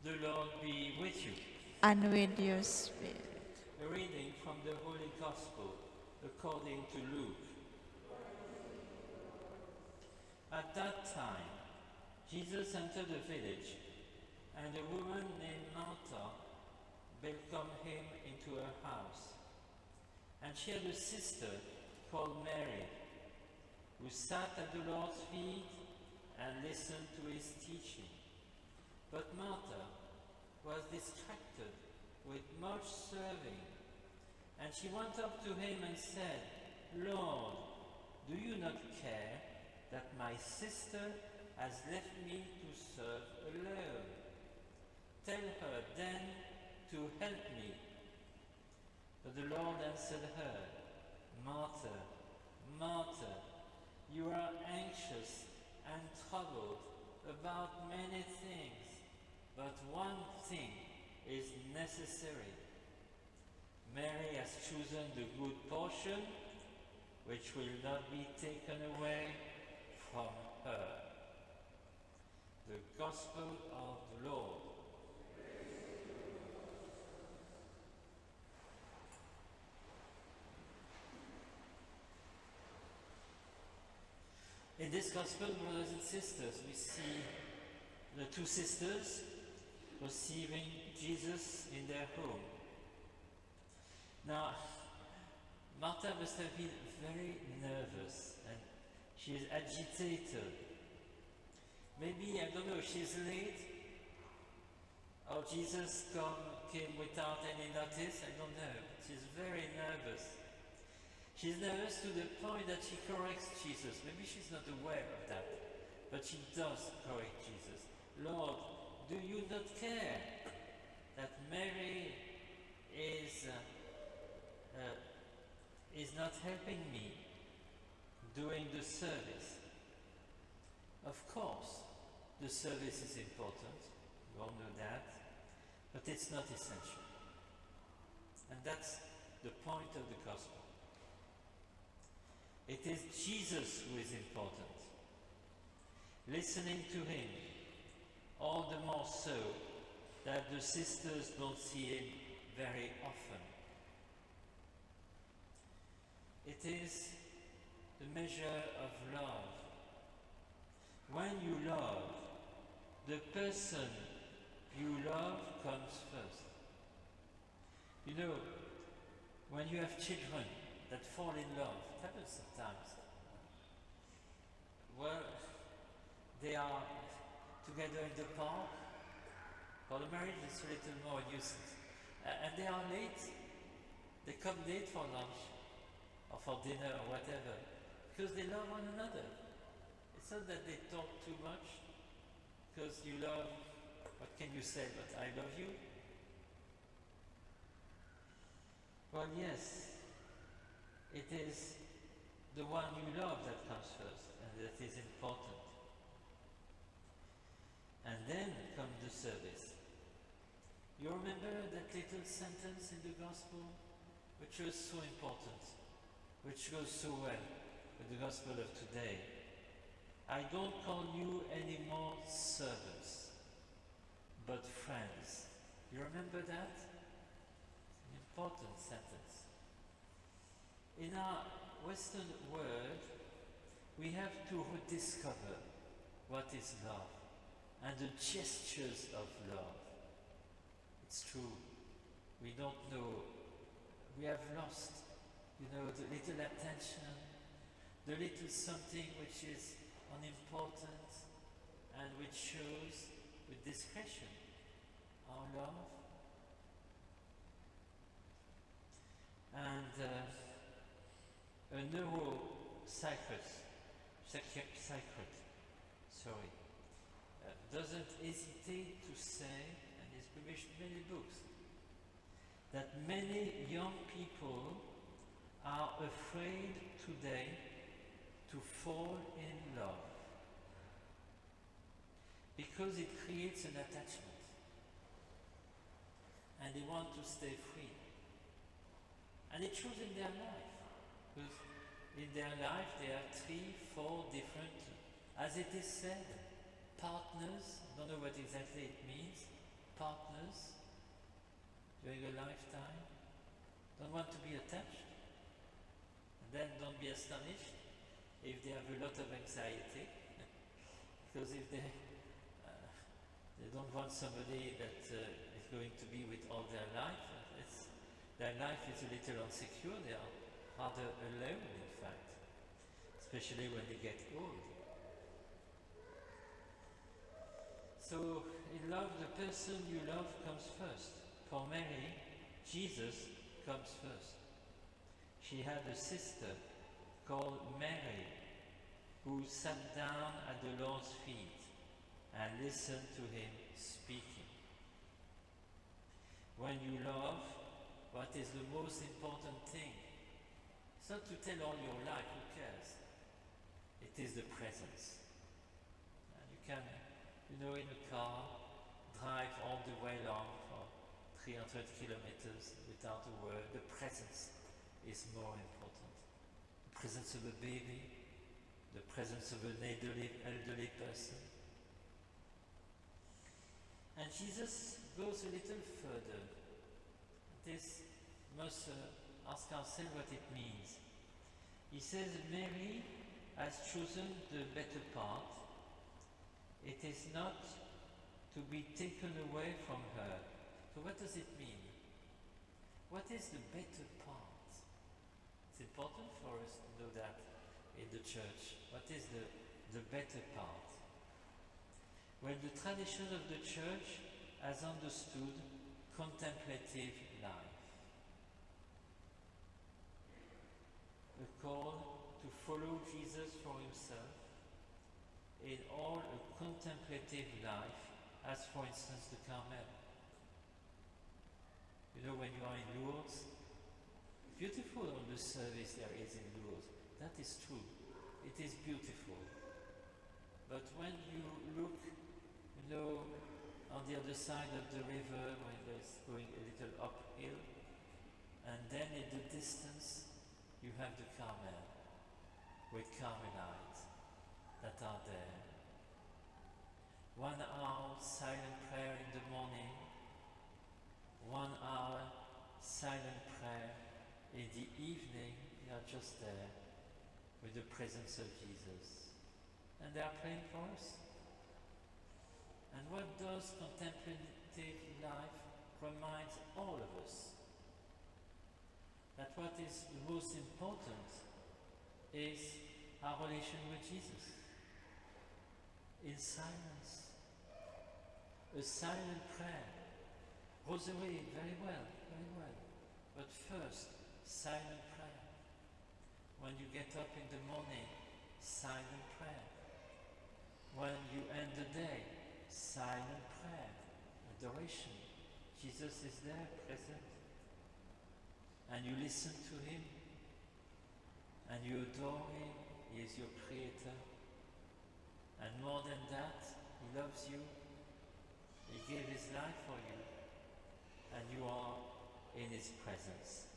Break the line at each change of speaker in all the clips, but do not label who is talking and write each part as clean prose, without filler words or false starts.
The Lord be with you.
And with your spirit.
A reading from the Holy Gospel according to Luke. At that time, Jesus entered a village, and a woman named Martha welcomed him into her house. And she had a sister called Mary, who sat at the Lord's feet and listened to his teaching. But Martha was distracted with much serving, and she went up to him and said, "Lord, do you not care that my sister has left me to serve alone? Tell her then to help me." But the Lord answered her, "Martha, Martha, you are anxious and troubled about many things, but one thing is necessary. Mary has chosen the good portion, which will not be taken away from her." The Gospel of the Lord. In this Gospel, brothers and sisters, we see the two sisters receiving Jesus in their home. Now, Martha must have been very nervous and she is agitated. Maybe, I don't know, she's late or Jesus came without any notice, I don't know. She's very nervous. She's nervous to the point that she corrects Jesus. Maybe she's not aware of that, but she does correct Jesus. "Lord, do you not care that Mary is not helping me doing the service?" Of course, the service is important, you all know that, but it's not essential. And that's the point of the Gospel. It is Jesus who is important. Listening to him, all the more so that the sisters don't see him very often. It is the measure of love. When you love, the person you love comes first. You know, when you have children that fall in love, it happens sometimes. Well, they are together in the park. For the marriage, it's a little more nuisance. And they are late. They come late for lunch or for dinner or whatever because they love one another. It's not that they talk too much because you love, what can you say but "I love you"? Well, yes, it is the one you love that comes first and that is important. And then comes the service. You remember that little sentence in the Gospel which was so important, which goes so well with the Gospel of today? "I don't call you any more servants, but friends." You remember that? An important sentence. In our Western world, we have to rediscover what is love and the gestures of love. It's true, we don't know, we have lost, the little attention, the little something which is unimportant and which shows with discretion our love. And a neuropsychiatrist, doesn't hesitate to say, and he's published many books, that many young people are afraid today to fall in love because it creates an attachment and they want to stay free. And it shows in their life, because in their life they have 3, 4 different, as it is said, partners, I don't know what exactly it means, during a lifetime? Don't want to be attached? And then don't be astonished if they have a lot of anxiety, because if they don't want somebody that is going to be with all their life, their life is a little insecure, they are rather alone in fact, especially when they get old. So in love, the person you love comes first. For Mary, Jesus comes first. She had a sister called Mary who sat down at the Lord's feet and listened to him speaking. When you love, what is the most important thing? It's not to tell all your life, who cares? It is the presence. And you can, in a car, drive all the way along for 300 kilometers without a word. The presence is more important. The presence of a baby, the presence of an elderly person. And Jesus goes a little further. This must ask ourselves what it means. He says Mary has chosen the better part. It is not to be taken away from her. So what does it mean? What is the better part? It's important for us to know that in the church. What is the better part? When the tradition of the church has understood contemplative life, a call to follow Jesus for himself in all a contemplative life, as for instance the Carmel. When you are in Lourdes, beautiful all the service there is in Lourdes. That is true. It is beautiful. But when you look, on the other side of the river, when it's going a little uphill, and then in the distance you have the Carmel with Carmelites that are there. 1 hour silent prayer in the morning, 1 hour silent prayer in the evening. They are just there with the presence of Jesus, and they are praying for us. And what does contemplative life remind all of us? That what is the most important is our relation with Jesus. In silence. A silent prayer. Rosary, very well. But first, silent prayer. When you get up in the morning, silent prayer. When you end the day, silent prayer, adoration. Jesus is there, present. And you listen to him, and you adore him. He is your creator. And more than that, he loves you. He gave his life for you, and you are in his presence.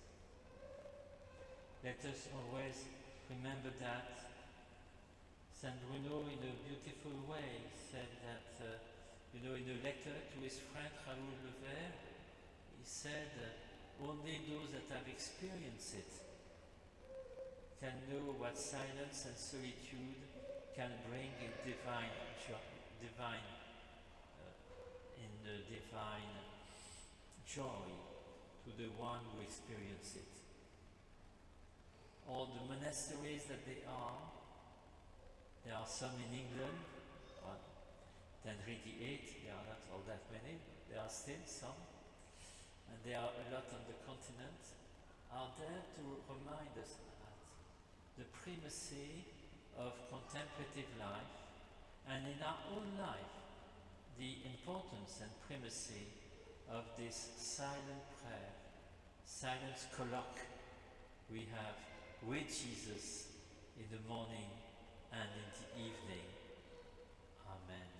Let us always remember that. Saint Bruno, in a beautiful way, said that, in a letter to his friend Raoul Levert, he said, only those that have experienced it can know what silence and solitude can bring in divine joy to the one who experiences it. All the monasteries that there are some in England, Henry VIII, there are not all that many, there are still some, and there are a lot on the continent, are there to remind us that the primacy of contemplative life, and in our own life, the importance and primacy of this silent prayer, silent colloque we have with Jesus in the morning and in the evening. Amen.